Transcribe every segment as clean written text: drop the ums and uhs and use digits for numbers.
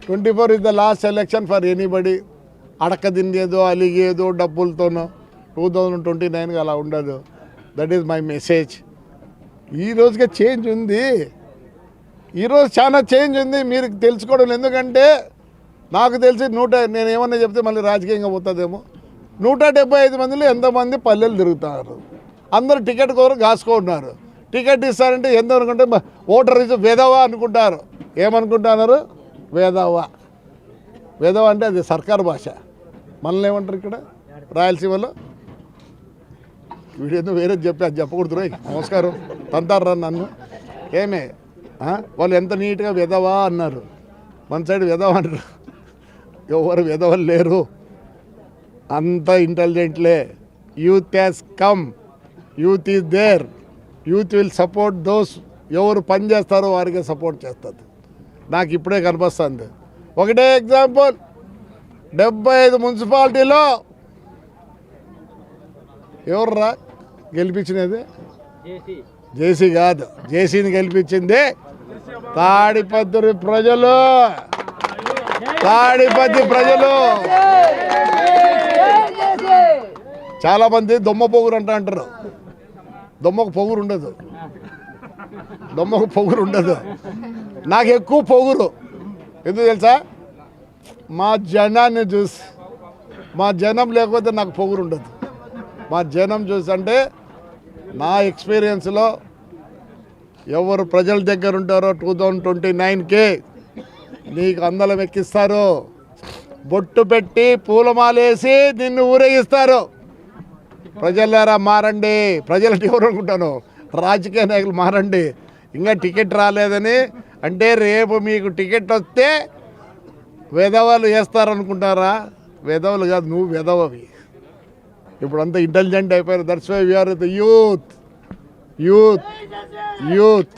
24 is the last election for anybody. అడక తినేదో అలిగేదో డబ్బులతోనో 2029 అలా ఉండదు. That is my message. ఈ రోజుగా చేంజ్ ఉంది, ఈరోజు చాలా చేంజ్ ఉంది. మీరు తెలుసుకోవడం ఎందుకంటే నాకు తెలిసి నేను ఏమన్నా చెప్తే మళ్ళీ రాజకీయంగా పోతుందేమో. 175 మందిలో ఎంతమంది పల్లెలు తిరుగుతున్నారు, అందరూ టికెట్ కోరు కాసుకుంటున్నారు. టికెట్ ఇస్తారంటే ఎంత అనుకుంటే ఓటర్ ఇస్ వేదవా అనుకుంటారు. ఏమనుకుంటున్నారు? వేదవా. వేదవా అంటే అది సర్కారు భాష. మనల్ని ఏమంటారు ఇక్కడ రాయలసీమలో? వీడియో వేరే చెప్పి అది చెప్పకూడదు. రోయ్ నమస్కారం తంతారా నన్ను. ఏమే వాళ్ళు ఎంత నీట్గా వెదవా అన్నారు, మన సైడ్ వెదవా అంటారు. ఎవరు వెదవలు లేరు, అంత ఇంటెలిజెంట్లే. Youth has come, youth is there, youth will support those. ఎవరు పని చేస్తారో వారికే సపోర్ట్ చేస్తుంది. నాకు ఇప్పుడే కనిపిస్తుంది. ఒకటే ఎగ్జాంపుల్, 75 మున్సిపాలిటీలో ఎవర్రా గెలిపించినది? జేసీ కాదు, జేసీని గెలిపించింది తాడిపత్రి ప్రజలు. తాడిపత్రి ప్రజలు చాలామంది దొమ్మ పొగురు అంటారు. దొమ్మకు పొగురు ఉండదు, దొమ్మకు పొగురు ఉండదు. నాకు ఎక్కువ పొగురు ఎందుకు తెలుసా? మా జనాన్ని చూసి, మా జనం లేకపోతే నాకు పొగురు ఉండదు. మా జనం చూసి అంటే నా ఎక్స్పీరియన్స్లో ఎవరు ప్రజల దగ్గర ఉంటారో 2029కి నీకు అందలం ఎక్కిస్తారు, బొట్టు పెట్టి పూలమాలేసి నిన్ను ఊరేగిస్తారు. ప్రజలారా మారండి. ప్రజలంటే ఎవరు అనుకుంటాను? రాజకీయ నాయకులు మారండి. ఇంకా టికెట్ రాలేదని అంటే రేపు మీకు టికెట్ వస్తే వెధవలు వేస్తారనుకుంటారా? వెధవలు కాదు, నువ్వు వెధవవి. ఇప్పుడు అంతా ఇంటెలిజెంట్ అయిపోయారు. That's why we are the youth. Youth youth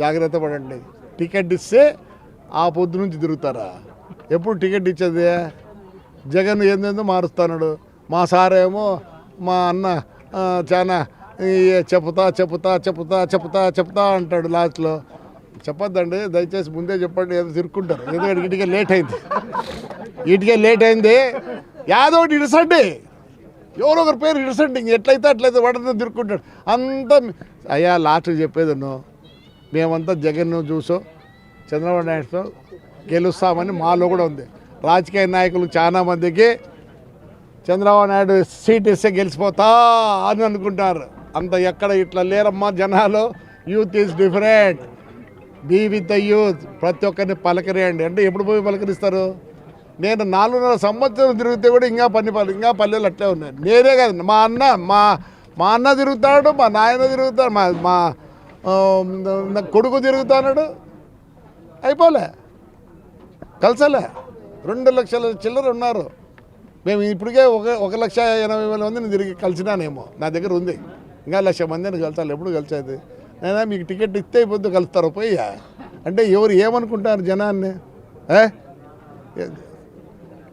జాగ్రత్త పడండి. టికెట్ ఇస్తే ఆ పొద్దు నుంచి తిరుగుతారా? ఎప్పుడు టికెట్ ఇచ్చేది? జగన్ ఏందేందో మారుస్తున్నాడు. మా సారేమో మా అన్న చాలా చెప్తా చెప్తా చెప్తా చెప్తా చెప్తా అంటాడు. లాస్ట్లో చెప్పొద్దండి దయచేసి, ముందే చెప్పండి. ఏదో తిరుక్కుంటారు. ఎందుకంటే ఇటుకే లేట్ అయింది, ఇటుకే లేట్ అయింది. యాదో ఒకటి ఇడసండి, ఎవరో ఒకరి పేరు ఇడసండి. ఇంక ఎట్లయితే వాడితో తిరుక్కుంటాడు అంతా. అయ్యా లాస్ట్ చెప్పేది మేమంతా జగన్ చూసో చంద్రబాబు నాయుడుతో గెలుస్తామని మాలో కూడా ఉంది. రాజకీయ నాయకులు చాలా మందికి చంద్రబాబు నాయుడు సీట్ ఇస్తే గెలిచిపోతా అని అనుకుంటారు. అంత ఎక్కడ ఇట్లా లేరమ్మా జనాలు. Youth is different. Be with the youth. ప్రతి ఒక్కరిని పలకరేయండి. అంటే ఎప్పుడు పోయి పలకరిస్తారు? నేను 4.5 సంవత్సరం తిరిగితే కూడా ఇంకా ఇంకా పల్లెలు అట్లే ఉన్నాయి. నేనే కాదు, మా అన్న తిరుగుతాడు, మా నాయన తిరుగుతాడు, మా కొడుకు తిరుగుతాడు. అయిపోలే, కలిసలే. 2 లక్షల చిల్లర ఉన్నారు. మేము ఇప్పటికే 1,80,000 మందిని తిరిగి కలిసినానేమో. నా దగ్గర ఉంది ఇంకా 1,00,000 మందిని కలిసాలి. ఎప్పుడు కలిసేది? నేనా మీకు టికెట్ ఇస్తే అయిపోద్దు కలుస్తారు పోయి అంటే ఎవరు ఏమనుకుంటారు జనాన్ని?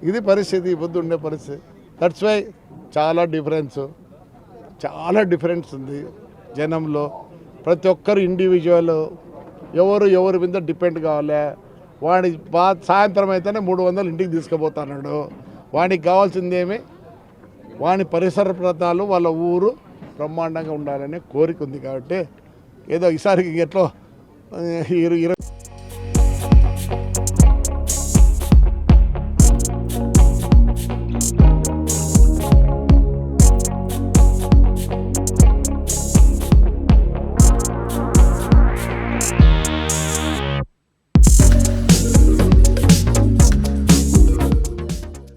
ఇది పరిస్థితి, ఈ పొద్దు ఉండే పరిస్థితి. దట్స్ వై చాలా డిఫరెన్స్ ఉంది జనంలో. ప్రతి ఒక్కరు ఇండివిజువల్, ఎవరి మీద డిపెండ్ కావాలి. వాడి సాయంత్రం అయితేనే 300 ఇంటికి తీసుకుపోతున్నాడు. వాడికి కావాల్సిందేమి? వాడి పరిసర ప్రాంతాలు, వాళ్ళ ఊరు బ్రహ్మాండంగా ఉండాలనే కోరిక ఉంది. కాబట్టి ఏదో ఈసారికి ఎట్లో